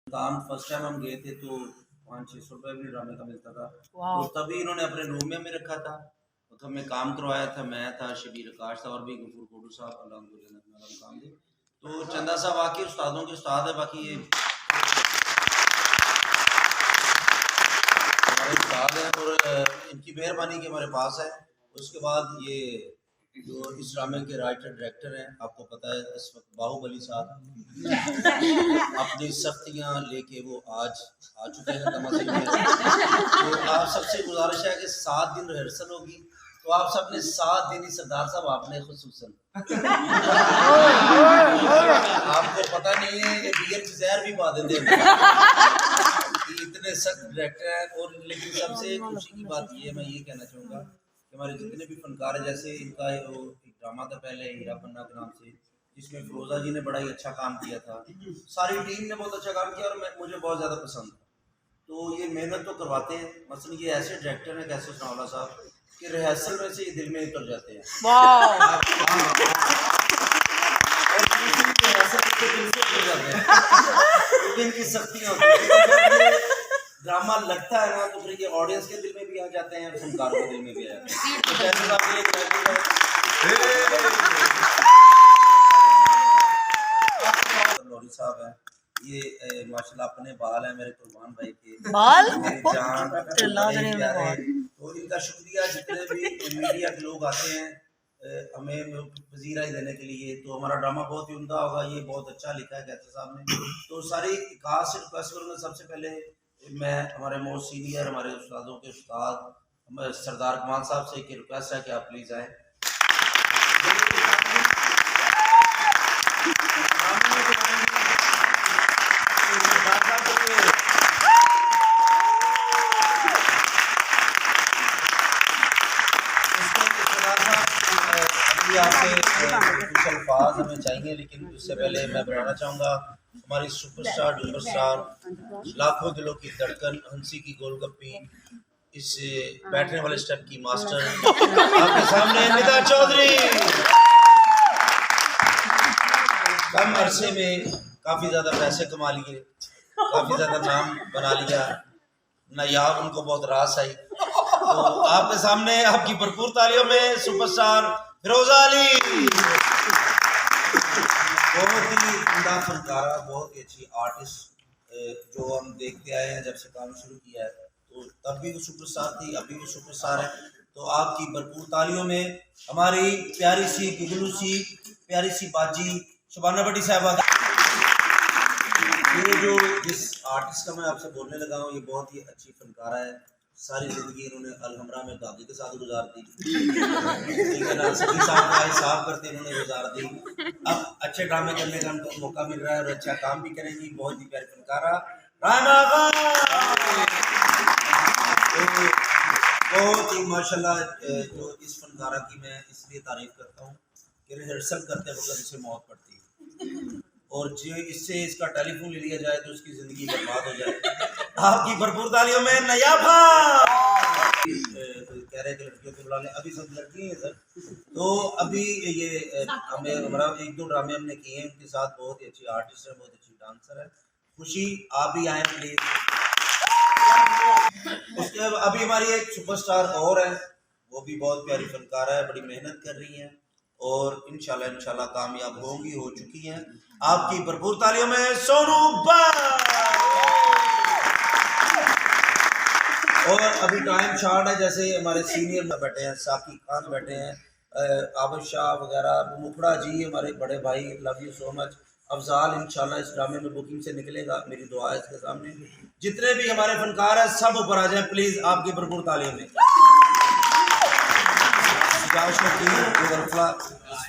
काम first time हम गए थे तो 500-600 रुपये भी ड्रामे का मिलता था। तो तभी इन्होंने अपने रूम में हमें रखा था, तो हमें काम करवाया था। मैं था, शबीर आकाश था और भी गफूर कोडू साहब अल्लाह काम दे। तो चंदा साहब वाकई उस्तादों के उस्ताद है। बाकी ये हमारे उस्ताद हैं और इनकी मेहरबानी के हमारे पास है। उसके बाद ये जो इस ड्रामे के राइटर डायरेक्टर हैं, आपको पता है इस वक्त बाहुबली साहब अपनी सख्तियाँ लेके वो आज आ चुके हैं तमाशे में। तो आप सबसे गुजारिश है कि 7 दिन रिहर्सल होगी, तो आप सब ने 7 दिन ही सरदार साहब आपने खुसूसन आपको पता नहीं है ये बियर की जहर भी पा देते हैं इतने सख्त डायरेक्टर हैं। और लेकिन सबसे खुशी की बात ये मैं ये कहना चाहूँगा कि हमारे जितने भी फनकार हैं, जैसे इनका वो एक ड्रामा था पहले हीरा पन्ना के नाम से, जिसमें फिरोजा जी ने बड़ा ही अच्छा काम किया था। सारी टीम ने बहुत अच्छा काम किया और मुझे बहुत ज़्यादा पसंद था। तो ये मेहनत तो करवाते हैं। मसलन ये ऐसे डायरेक्टर हैं कैसे सनावला साहब कि रिहर्सल में से ये दिल में उतर जाते हैं इनकी सख्तियाँ ड्रामा लगता है ना, तो फिर ये ऑडियंस के दिल में भी आ जाते हैं, फनकारों के दिल में भी आ जाते हैं। तो जैसे लौरी साहब हैं, ये माशाल्लाह अपने बाल हैं मेरे कुर्बान भाई के बाल, मेरी जान। तो इनका शुक्रिया जितने भी मीडिया के लोग आते हैं हमें वजीरा देने के लिए। तो हमारा ड्रामा बहुत ही उम्दा होगा, ये बहुत अच्छा लिखा है कैसे साहब ने। तो सारी खास रिक्वेस्ट करूँगा, सबसे पहले मैं हमारे मोस्ट सीनियर हमारे उस्तादों के उस्ताद सरदार कमाल साहब से एक रिक्वेस्ट है कि आप प्लीज़ आए। कुछ अल्फाज हमें चाहिए, लेकिन उससे पहले मैं बताना चाहूँगा हमारी सुपरस्टार डुपरस्टार लाखों दिलों की धड़कन हंसी की गोलगप्पी इस बैठने वाले स्टेप की मास्टर आपके सामने निदा चौधरी। कम अरसे में काफ़ी ज़्यादा पैसे कमा लिए, काफ़ी ज़्यादा नाम बना लिया, नायाब उनको बहुत रास आई। तो आपके सामने आपकी भरपूर तालियों में सुपरस्टार फिरोजा अली, बहुत ही उम्दा फनकारा, बहुत ही अच्छी आर्टिस्ट जो हम देखते आए हैं जब से काम शुरू किया है। तो तब भी वो सुपरस्टार थी, अभी भी सुपरस्टार है। तो आपकी भरपूर तालियों में हमारी प्यारी सी गुगलू सी प्यारी सी बाजी शबाना भट्टी साहबा। ये जो जिस आर्टिस्ट का मैं आपसे बोलने लगा हूँ, ये बहुत ही अच्छी फनकारा है। सारी ज़िंदगी इन्होंने अलहमरा में दादी के साथ गुजार दी, सभी साहब करते इन्होंने गुजार दी। अब अच्छे ड्रामे करने का उनको मौका मिल रहा है और अच्छा काम भी करेंगी। बहुत ही प्यारी फनकारा बहुत ही माशाल्लाह। जो इस फनकारा की मैं इसलिए तारीफ करता हूँ कि रिहर्सल करते वक्त इसे मौत पड़ती है और जो इससे इसका टेलीफोन ले लिया जाए तो उसकी ज़िंदगी बर्बाद हो जाए। आपकी भरपूर तालियों में नयाबा कह रहे थे लड़कियों को बुला लें, अभी सब लड़की हैं सर। तो अभी ये हमें हमारा 1-2 ड्रामे हमने किए हैं उनके साथ, बहुत ही अच्छी आर्टिस्ट है, बहुत अच्छी डांसर है। खुशी आप भी आए प्लीज। उसके अभी हमारी एक सुपरस्टार और है, वो भी बहुत प्यारी फनकार है, बड़ी मेहनत कर रही है और इंशाल्लाह कामयाब होंगी, हो चुकी हैं। आपकी भरपूर तालियों में सोनू बा। और अभी टाइम शॉर्ट है, जैसे हमारे सीनियर में बैठे हैं, साकी खान बैठे हैं, आबिद शाह वगैरह, मुखड़ा जी हमारे बड़े भाई, love you so much. Afzal इंशाल्लाह इस ड्रामे में बुकिंग से निकलेगा, मेरी दुआ है इसके सामने। जितने भी हमारे फनकार हैं सब ऊपर आ जाए प्लीज, आपकी भरपूर तालियों में। इस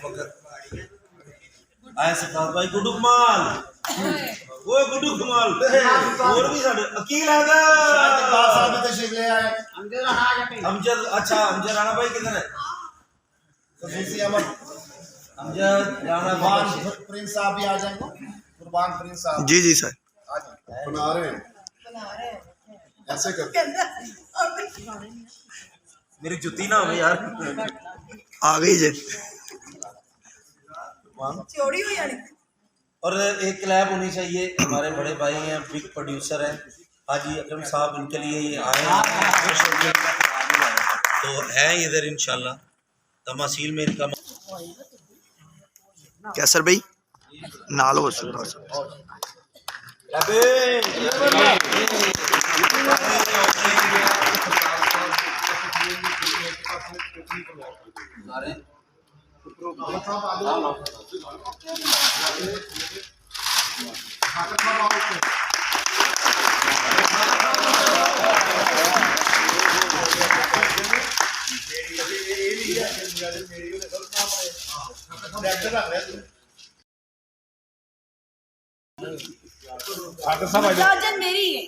वक्त आए सरदार भाई गुड्डू कमाल वो गुड्डू कमाल और भी साडे अकील हैदर बात साहब भी तशरीफ ले आए। अमजद अच्छा अमजद राणा भाई किधर है खसूसी अहमद अमजद राणा कुर्बान भाई प्रिंस साहब भी आ जाएंगे। कुर्बान प्रिंस साहब जी जी सर आ जाए। बना रहे हैं ऐसे कर मेरी जुत्ती ना हो यार आ गई जे चोरी हो जानी। और एक क्लैब होनी चाहिए हमारे बड़े भाई हैं बिग प्रोड्यूसर हैं हाजी अकरम साहब इनके लिए ये आए हैं तो है इधर इंशाल्लाह तमासील में इनका कैसर भाई नाल हो सरदार साहब इजाजत मेरी है।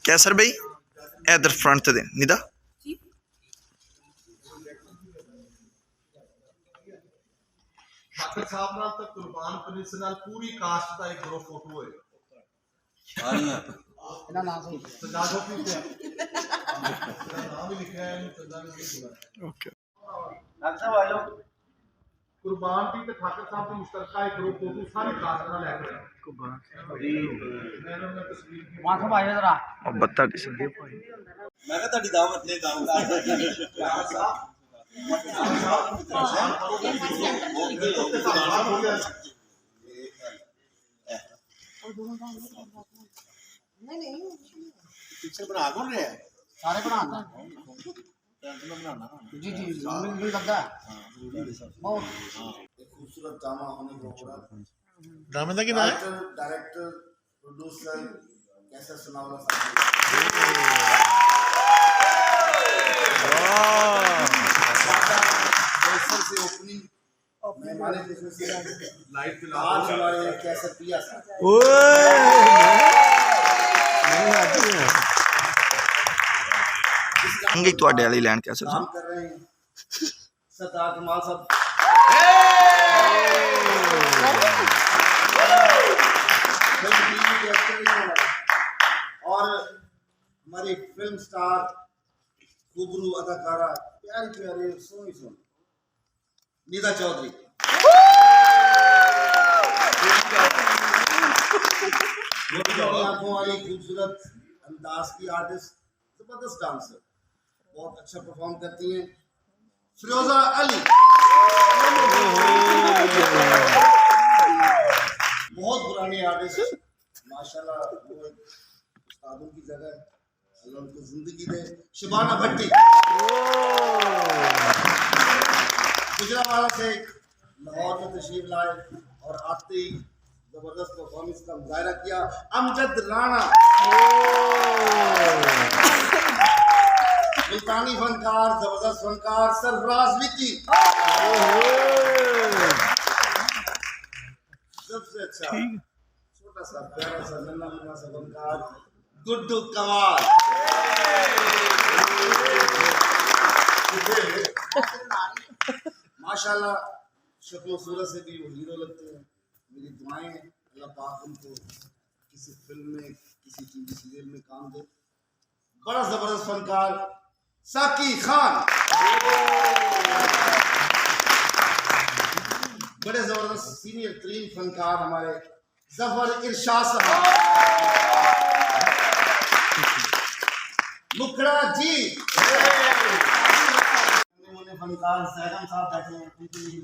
कैसर भाई इधर फ्रंट दे निदा ठाकर साहब नाल तक कुर्बान प्रिंस नाल पूरी कास्ट का एक ग्रुप फोटो है। आनिया इना नाम से सरदार को भी नाम ही लिखा है सरदार ने बोला ओके डॉक्टर साहब आ जाओ कुर्बान भी ते ठाकर साहब की मुश्तरका एक ग्रुप फोटो सारे कास्ट नाल लेके आए। मैंने उन्हें तस्वीर की वहां से आइए जरा। और बत्ता दिस मैं कहा ਤੁਹਾਡੀ ਦਾਵਤ ਲੈ गाऊंगा पिक्चर बना कौन रहे हैं सारे बनाना जी जी मुझे लगता है बहुत एक खूबसूरत ड्रामा होने को पूरा ड्रामे का क्या नाम है डायरेक्टर प्रोड्यूसर कैसा सुनावला साहब से ओपनिंग मैं हमारे बिजनेस से लाइव फिल्म आज हमारे कैसे पिया था अंगी ਤੁਹਾਡੇ ਵਾਲੀ ਲੈਣ कैसर काम साहब कर रहे हैं सरदार कमाल साहब और हमारी फिल्म स्टार खूबरू अदाकारा प्यारी प्यारी सोनी सोनी नीता चौधरी आंखों वाली खूबसूरत अंदाज की आर्टिस्ट जबरदस्त डांसर बहुत अच्छा परफॉर्म करती हैं फिरोजा अली बहुत पुरानी आर्टिस्ट माशाल्लाह वो उस्तादों की जगह है अल्लाह उनको जिंदगी दे शबाना भट्टी गुजरावाला से लाहौर में तशरीफ लाए और आते ही जबरदस्त परफॉर्मेंस का मुजाहरा किया अमजद राणा मुल्तानी फनकार जबरदस्त फनकार सरफराज विक्की सबसे अच्छा छोटा सा प्यारा सा नन्हा मुन्ना सा फनकार गुड्डू कमाल माशाल्लाह शक्ल सूरत से भी वो हीरो लगते हैं मेरी दुआएं हैं अल्लाह पाक उनको किसी फिल्म में किसी टीवी सीरियल में काम दे बड़ा जबरदस्त फनकार साकी खान बड़े जबरदस्त सीनियर तरीन फनकार हमारे जफर इरशाद साहब मुखड़ा जी फनकार सैगम साहब बैठे हैं उनकी भी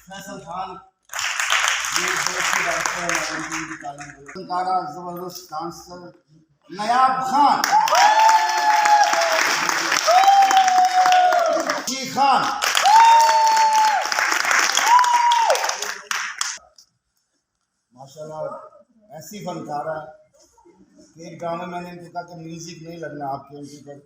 फैसल खान ये बहुत डायरेक्टर है उनकी भी तालीम फनकारा जबरदस्त डांसर नयाब खान जी खान माशाल्लाह ऐसी फनकारा एक ड्रामे मैंने इनको कहा कि म्यूजिक नहीं लगना आपके उनके पर